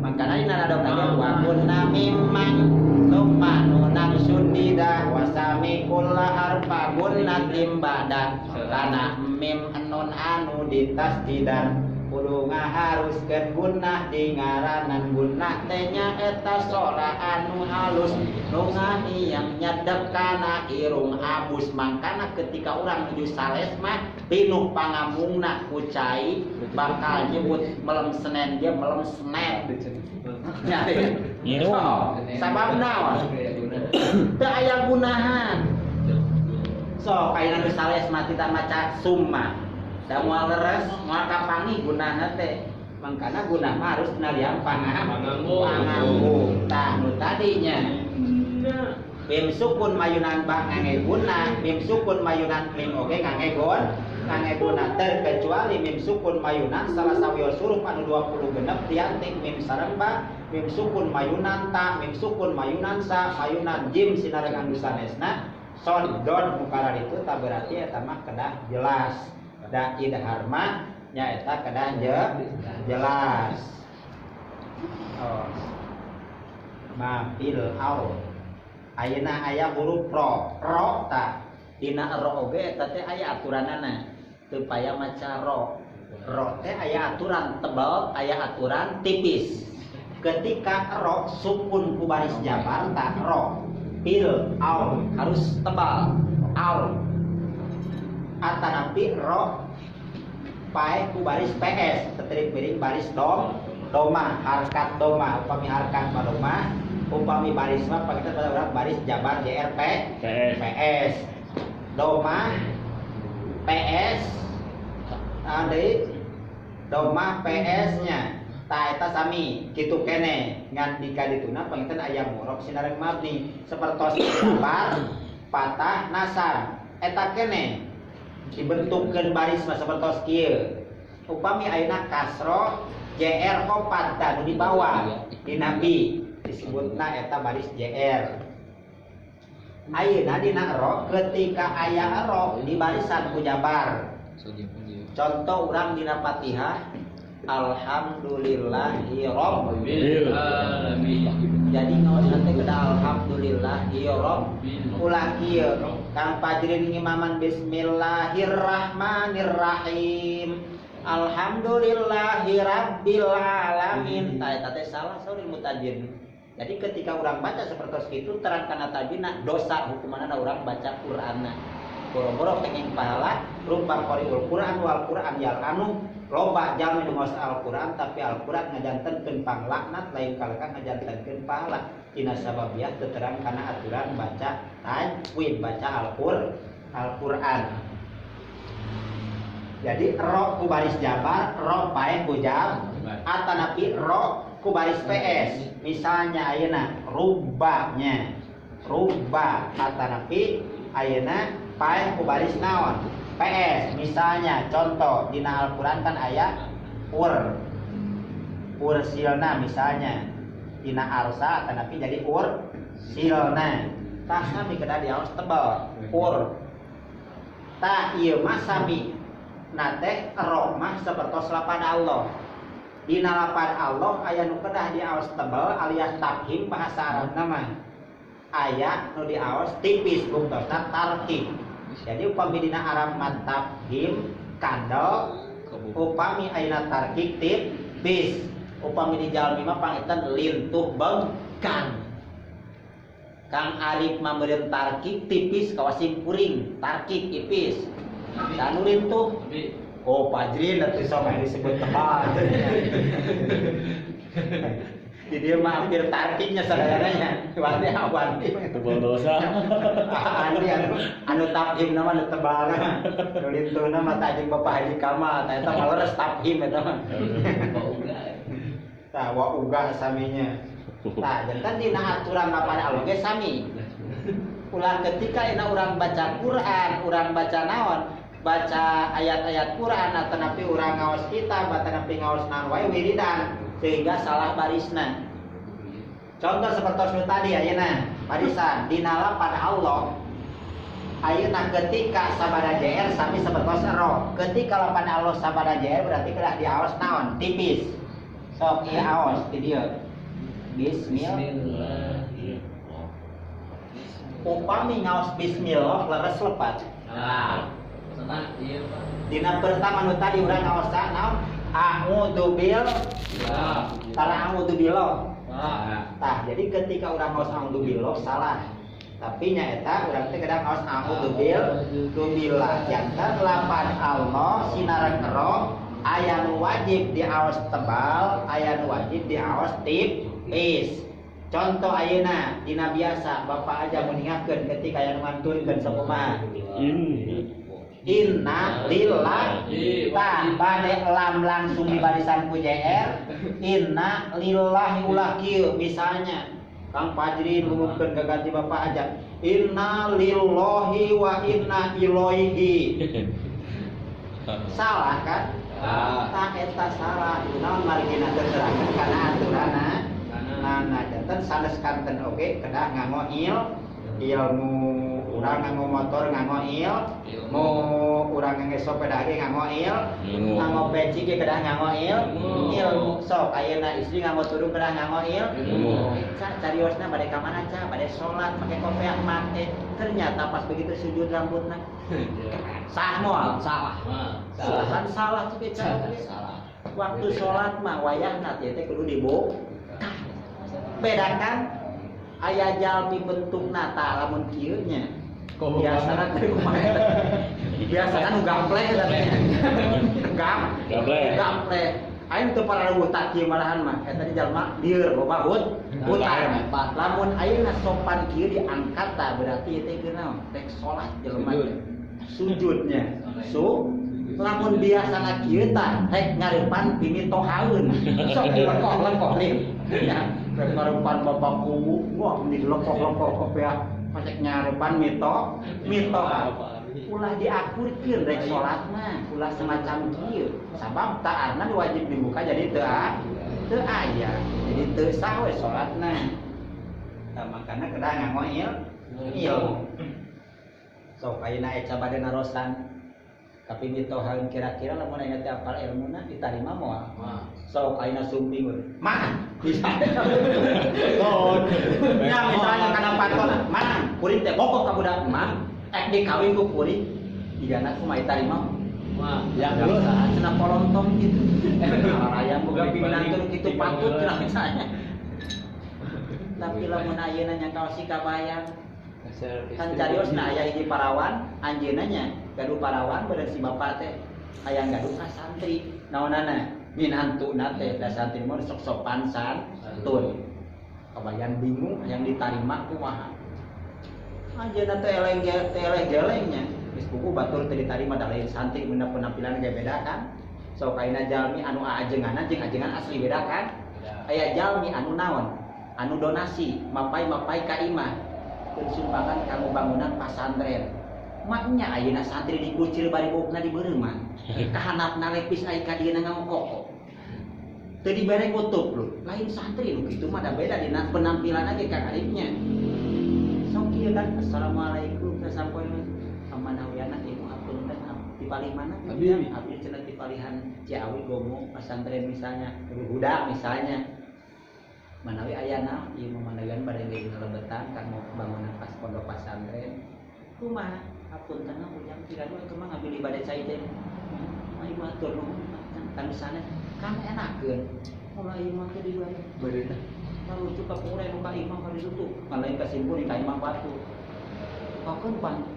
Makana dina ada kata wa kunna mimman summa nunang sundida wasami kulla harfa gunnatin ba'da kana mim nun anu ditasdidan kudu ngaharuskeun gunnah di ngaranan gunnah teh nya eta sora anu halus nu ngahiyang nyadep kana irung abus mangkana ketika urang nuju sales mah pinuh pangambungna ku cai bakal nyebut melem senen dia melem senen sabab naon teu aya gunahan so kaina nu sales mah kita maca summa da moal leres moal kapangi gunana teh mangkana gunah mah harus tina liam pangambung tah nu tadinya mim sukun mayunan ba ngangge guna mim sukun mayunan mim oge ngangge guna terkecuali mim sukun mayunan salah sawiyo huruf anu 20 genep tiantik mim sareng ba mim sukun mayunan ta mim sukun mayunan sa mayunan jim sinareng anu sanesna son don mukarar itu tak berarti eta mah kedah jelas da idhar mah nya eta kedah jelas oh mafil au ayeuna aya huruf ro ta dina ro oge eta teh aya aturanana teu paya maca ro teh aya aturan tebal aya aturan tipis ketika ro sukun ku baris jabar ta ro pil au harus tebal au atanapi ro pae ku baris ps tetrik miring baris doma harkat doma upami harkat padoma upami baris mah pakai pada urang baris jabar JRP PS doma PS ade doma PS nya ta eta sami kitu kene ngan dikadituna panginten aya murok sinareng mabni sapertos jabar patah nasab eta kene dibentukkeun baris mah sapertos kieu upami ayeuna kasro JR kopat tanu di bawah di nabi disebutna eta baris JR ayeuna dina ro ketika aya ro di barisan ku jabar contoh urang dina Fatihah alhamdulillahi rabbil alamin jadi ngaosna teh kedah alhamdulillahi rabbil ulah kieu Kang Fajrin ngimaman bismillahirrahmanirrahim alhamdulillahi rabbil alamin ta eta teh salah sauri mutajid. Jadi ketika urang baca sapertos kitu terang kana tajina dosa hukumanna urang baca Qur'anna boro-boro kenging pahala rubba qari'ul Qur'an wal Qur'an yal'anu loba jalmi nu maos Al-Qur'an tapi Al-Qur'an ngajantenkeun panglaknat lain kalkan ngajantenkeun pahala tina sababiah terang kana aturan baca tajwid baca Al-Qur'an. Jadi ro ku baris jabar, ro pae ku jam, atanapi ro ku baris PS. Misalnya ayeuna rubbanya, rubba atanapi ayeuna pae ku baris naon? PS. Misalnya contoh dina Al-Qur'an kan aya ursilna misalnya dina arsa atanapi jadi ursilna. Tah sami kedah diaos tebal tah ieu mah sami nate rohmah sapertos lapan Allah. Dina lapan Allah aya nu kedah diaos tebal alias tafhim bahasa Arabna mah. Aya nu diaos tipis bungtosna tarkib. Jadi upami dina Arab mah tafhim kandel, upami ayeuna tarkib tipis. Upami di jalmi mah pangitan lintuh bengkang. Kang Arif mah meureun tarkib tipis kawasin kuring, tarkib tipis. Sanu lintuh. Oh, Pajrin atuh sok disebut tebal. Jadi dia mah hampir tarkibnya saudaranya. Wani. Tebal dosa. Anu tafhim nama anu tebal na. Nu lintuhna mah tajeng Bapak Haji Kamal, eta mah leres tafhim eta mah. Tah wa uga saminya. Tah jantan dina aturan lapan Allah ge sami. Ulah ketika ina urang baca Quran, urang baca naon? Baca ayat-ayat Quran atanapi urang ngaos kitab atanapi ngaos naon wae wiridan sehingga salah barisna. Contoh seperti tadi ayeuna barisan dina lapan Allah ayeuna ketika sabada JR sami seperti ro. Ketika lapan Allah sabada JR berarti kedah diaos naon? Tipis. Sok ieu aos di dieu. Bismillah. Upami ngaos bismillah leres lepat. Dina pertama nu tadi urang ngaos naon? A'udzu bil tara a'udzu billah. Tah jadi ketika urang ngaos a'udzu billah salah. Tapi nya eta urang teh kadang ngaos a'udzu billah. Jantan lapan Allah sinareng ero aya nu wajib diaos tebal, aya nu wajib diaos tipis. Contoh ayeuna dina biasa Bapak aja meningakeun ketika aya nu ngantunkeun sakumaha. Inna lillahi tah bade lam langsung di barisan ku JR. Inna lillahi ulah kieu misalnya Kang Fajri ngumumkeun gaganti Bapak aja. Inna lillahi wa inna ilaihi. Salah kan? Tah eta salah. Naon mari kita terangkeun kana aturana. Nah, jantan sanes kanten oge kedah nganggo ilmu urang nganggo motor nganggo ilmu urang nganggo sepeda ge nganggo nganggo peci ge kedah nganggo ilmu sok ayeuna istri nganggo tudung kedah nganggo ilmu cariosna bade ka mana ca bade salat make kopiah mate ternyata pas begitu sujud rambutna sah moal salah ceuk salah waktu salat mah wayahna teh kudu dibuka bedakan aya jalmi bentukna tah lamun kieu nya biasana teh kumaha biasana nu gampleh katanya gampleh ayeuna teu pararuh tak kieu malahan mah eta di jalma lieur loba hutan lamun ayeuna sopan kieu diangkat tah berarti teh kunaon rek salat jelema sujudnya lamun biasana kieu tah rek ngarepan pimitohaeun sok lekok nih ya rek ngarepan bapak kubu wah meni lekok kopiah pasek ngarepan mito ulah diakurkeun rek salat mah ulah semacam kieu sabab taatna wajib dibuka jadi teu aya jadi teu sah we salatna tah makana kedah nganggo ilmu sok ayeuna eca bade narosan tapi mitohaeun kira-kira lamun aya teh apal ilmuna ditarima moal sok ayeuna sumping we mah bisa ya misalnya kana paton mah kuring teh bokok ka budak mah dikawin ku kuring digana kumaha ditarima mah ya cenah polontong gitu raya boga pimpinan kitu patut cenah misalnya tapi lamun ayeuna nya kaos si kabayang Kan cariosna aya hiji parawan anjeunna nya gaduh parawan bener si bapak teh aya gaduh ka santri naonana min hantuna teh da santri mah sok sopan santun kabayan bingung yang diterima kumaha anjeunna teh eleng gelengnya geus buku batur teh diterima da lain santri mun penampilan ge beda kan sok ayeuna jalmi anu ajenganan jeung ajengan asli beda kan aya jalmi anu naon anu donasi mapai ka imah sumbangan kamu bangunan pasantren maknya ayeuna santri dikucil bari bokna dibeureuman kahanapna lepis aya ka dieuna ngangkok teu dibere kutup lu lain santri lu kitu mah da beda dina penampilan ge ka karibnya sok kieu kan assalamualaikum sasampoeun amanahuyana ieu hapunten dipalih mana abdi cenah dipalihan Ciawi Gomo pasantren misalnya budak misalnya manawi ayana ieu memandangan bareng ngalebetan kan mau bangunan pas pondok pesantren kumaha hapunten ujang tiradu atuh mah ngambil ibadah cai teh mah ieu atur nuhun kan sana kan enakeun mulai ieu mah teh dibayar beureuh lalu cukup pure nu ka imam ka ditutup kan lain kasimpul ka imam batu kakeun pan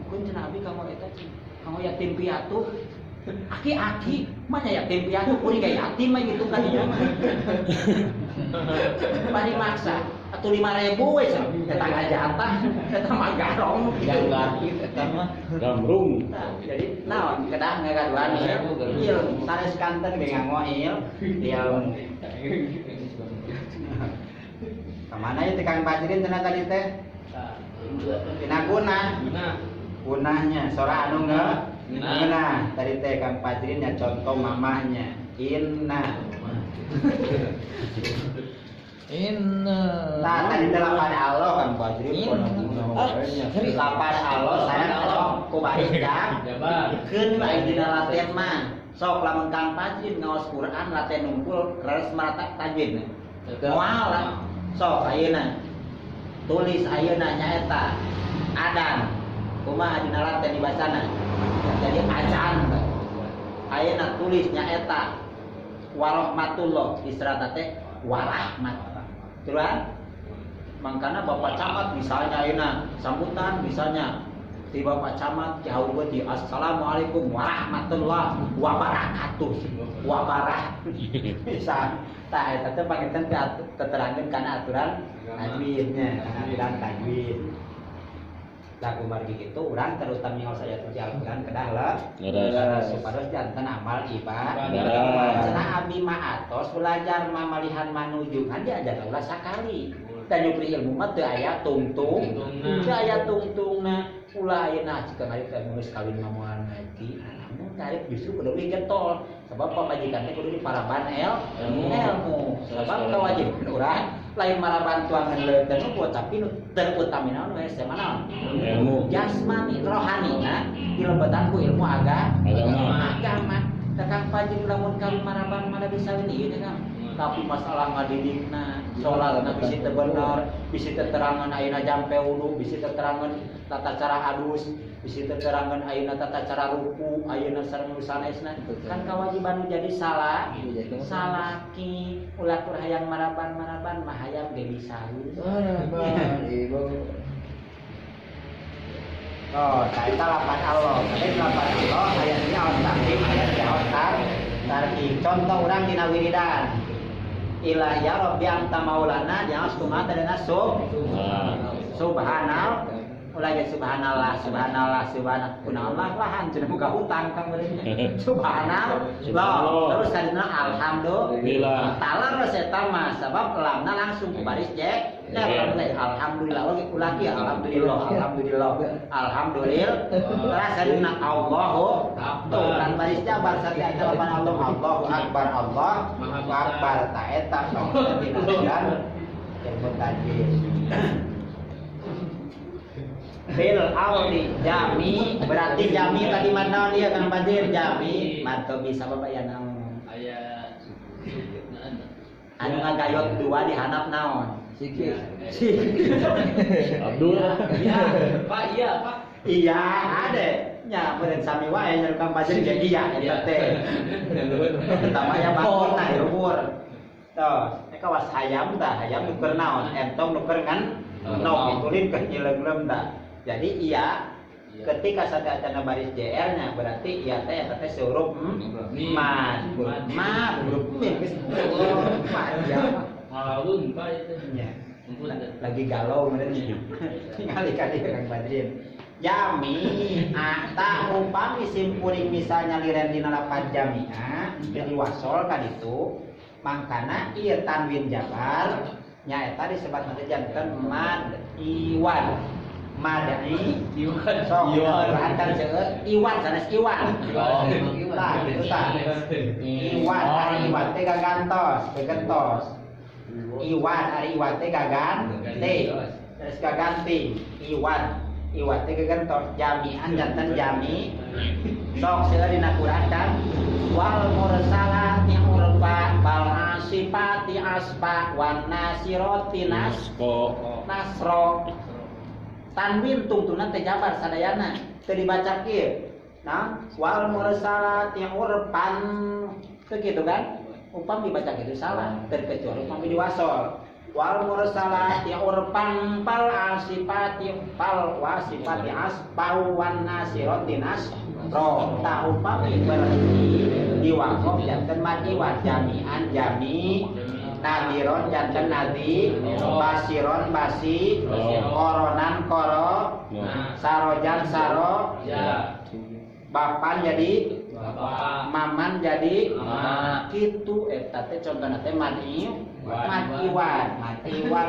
mungkin cenah abi kamu eta kamu yatim piatu aki mana yatim piatu kuring kayak yatim mah gitu kan ya bari maksa atuh 5.000 we eta ngajatah eta mah garong Ganggar eta mah Gamrung. jadi naon kedah ngagaduan ieu sanes kanten ge ngamoil ieu kamana ieu teh Kang Bajrin cenah tadi teh dina gunahnya sora anu Inna, tadi teh Kang Fajrin ya contoh mamahnya Inna. Nah tadi teh lapan Allah Kang Fajrin lapan Allah saya kalau kubaris dak keun bae dina latihan mah sok lamun Kang Fajrin ngaos Quran latihan nungkul leres maratak tajwid moal lah sok ayeuna tulis ayeuna nyaeta adan kumaha dina latihan di basana jadi acan ayeuna tulisnya eta warahmatullah israt teh warahmat terus mangkana Bapak Camat misalnya ayeuna sambutan misalnya di Bapak Camat jauh beuti assalamualaikum warahmatullah wabarakatuh bisa tah eta teh pangitan keterangan kana aturan tajwidnya kana aturan tajwid lagu margi gitu urang terus tami ngaos aya tuh Al-Qur'an kedah lah supados janten amal ibadah cenah abdi mah atos belajar mamalihan manuju kan diajar ulah sakali dan nyupri ilmu mah teu aya tungtung teu aya tungtungna ulah ayeuna cika ari teh nulis kawin mamoal ngaji namun karib justru kudu getol sebab pamajikan teh kudu diparaban ilmu sebab kewajiban urang lain maraban tuangan leuteun buat tapi nu terutamina nu hese mana ilmu jasmani rohanina dilebetan ku ilmu agama Kang Fajrin lamun kawin maraban mana bisa ieu teh Kang tapi masalah ngadidikna salatna bisi teu bener bisi teu terangan ayeuna jampe wudu bisi teu terangan tata cara adus bisi teu terangan ayeuna tata cara ruku ayeuna sareng sanesna kan kewajiban jadi salaki ulah tur hayang maraban mah hayang ge bisa oh saeta lapan Allah tapi lapan Allah ayatnya on-takdim ayatnya on-tarki contoh urang dina wiridan ilah ya Rabbi anta maulana jangan setengah dan subhanallah ulah subhanallah subhanallah lahan cenah buka hutang Kang beureunya subhanallah terus kadina alhamdulillah talar eta mah sabab lamna langsung ku baris jek alhamdulillah ulah kieu alhamdulillah terus kadina Allahu tuh kan baris jabar saja ada lapan Allahu akbar ta eta sok dina ilmu tajwid Bil awli jami berarti jami tadi mana dia Kang Badir jami mantap bisa bapak ya naon aya anu ngagayot dua dihanap naon sikit Abdul iya Pak iya ada nya bener sami wae nya Kang Badir ge iya eta teh pertama ya bangun nah umur tuh kawas hayam tah hayam nuker naon entong nuker ngan no ditulis ke nyileglem tak. Jadi iya ketika sadayana baris JR-nya berarti iya teh eta teh huruf mad. Huruf mim geus mad ya. Ngalaun Pak itu. Nya. Lagi galau bener kali-kali Kang Badrin. Jami tak upami simpuring misalnya liren dina lapan jami'a jadi wasol kan itu mangkana ieu tanwin jabar nya eta disebut nanti janten mad iwan madani iwan sok perhatikan seueur iwan sanes iwan tah gitu tah iwan ari iwan teh gagantos gegentos iwan ari iwan teh gagante terus gaganting iwan iwan teh gegentos jami'an janten jami sok seueur dina Quran kan wal mursalati urfa bal asifati asfa wan nasirati nasro tanwin tungtunan teh jabar sadayana teu dibaca kieu nah wal mursalati urfan teu kitu kan upam dibaca kitu salah terkecuali upami diwasol wal mursalati urfan pal asifati pal wasifati asfau wan nasirati nasro ta upami berarti diwakof janten madiwan jami'an jami nadiron janten nadi basiron basi koronan koro sarojan saro bapan jadi maman jadi kitu eta teh contona teh madiwan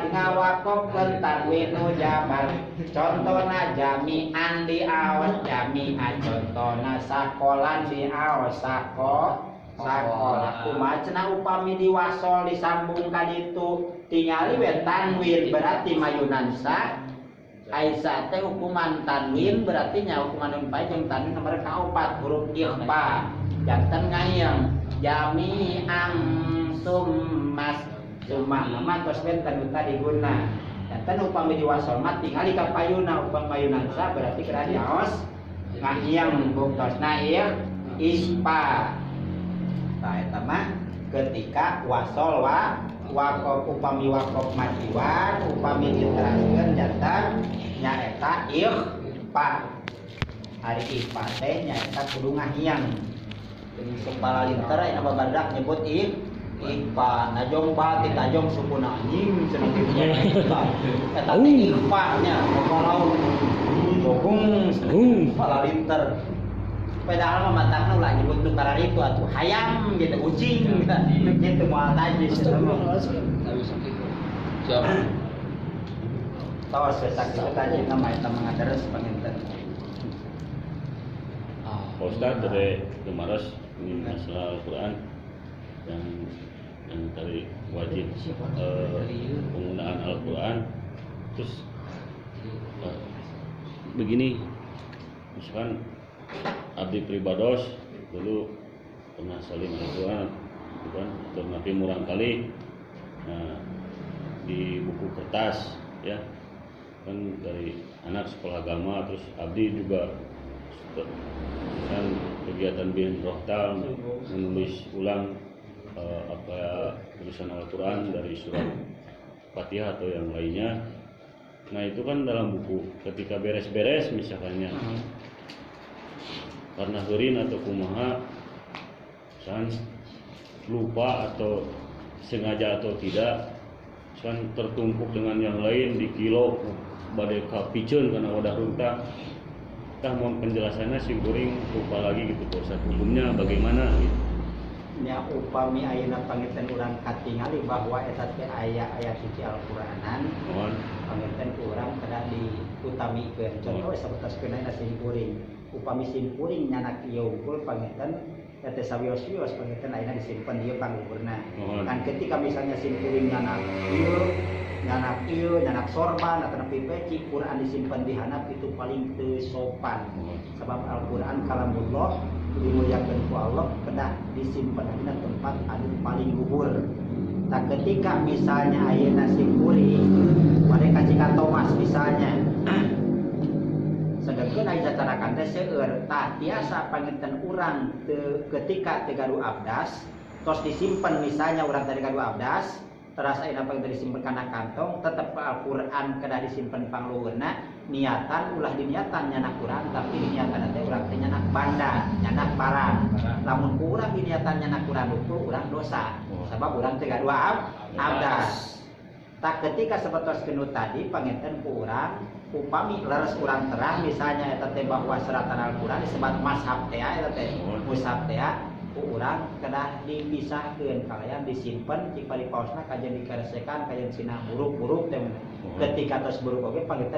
ngawakofkeun tanwinu jabar contona jami'an di aos jami'an contona sakolan di aos sakola kumaha cenah upami diwasol disambung ka ditu tingali we tanwin berarti mayunan sa Aisyah teh hukuman tanwin berarti nya hukuman nun bae jeung tanwin nomor kaopat huruf ikhfa janten ngayeng jami'an summas summa nama tos benten tadi guna janten upami diwasol mah tingali ka payuna upami mayunan sa berarti kira diaos ngayeng buktos ieu ispa nah eta mah ketika wasol wakof upami wakof madiwan upami diteraskeun janten nyaeta ikhfa hari ikhfa teh nyaeta kudu ngahiang jadi supaya linter aya babadak nyebut ikhfa najong batik najong sukuna anjing cenah kitu eta teh ikhfa nya ngomong bogong pala linter padahal mah matakna ulah nyebut nu kararitu atuh hayam gitu ucing gitu moal najis siapa tawas sesak itu tadi nama eta mangadares panginten Ustaz dari kemarin ini masalah Al-Quran yang tadi wajib penggunaan Al-Quran terus begini misalkan abdi pribados dulu pernah saling Al-Quran kan tapi murang kali nah, di buku kertas ya kan dari anak sekolah agama terus abdi juga kan kegiatan bin rohtal menulis ulang tulisan Al-Quran dari surat Fatihah atau yang lainnya. Nah itu kan dalam buku ketika beres-beres misalkannya karena heurin atau kumaha kan lupa atau sengaja atau tidak kan tertumpuk dengan yang lain di kilo badai kapiceun karena wadah runta tah mohon penjelasannya sing kuring lupa lagi gitu proses hukumnya bagaimana gitu. Nya upami ayeuna panginten urang katingali bahwa eta teh aya suci Al-Quranan panginten urang kada diutamikeun contoh sabetaskeun ayeuna sim kuring upami sim kuring nyanak ieu unggul panginten eta sawios-wios panginten ayeuna disimpen ieu pangluhurna kan ketika misalnya sim kuring nyanak ieu nyanak sorban atau nepi peci Quran disimpen di handap itu paling teu sopan sebab Al-Qur'an kalamullah dimuliakeun ku Allah kedah disimpen di tempat anu paling luhur. Nah ketika misalnya ayeuna sim kuring made ka Thomas misalnya sedengkeun aya catarakan teh seueur tah tiasa panginten urang ketika teu gaduh abdas tos disimpen misalnya urang tadi gaduh abdas terasa ina pang disimpen kana kantong tetep Al-Qur'an kedah disimpen pangluhurna niatan ulah diniatan nyanak urang tapi diniatan teh urang teh nyanak banda nyanak barang lamun urang diniatan nyanak urang itu urang dosa sebab urang teh gadua abdas tak ketika seperti kenut tadi pangenten ku urang upami leres urang terang misalnya eta teh bahwa seratan Al-Qur'an disebut mashab teh eta teh mushaf teh urang kedah dipisahkeun kalian disimpen cik paripaosna kajian dikeresekan kajian sinah buruk-buruk teh ketika tos buruk oge panggitan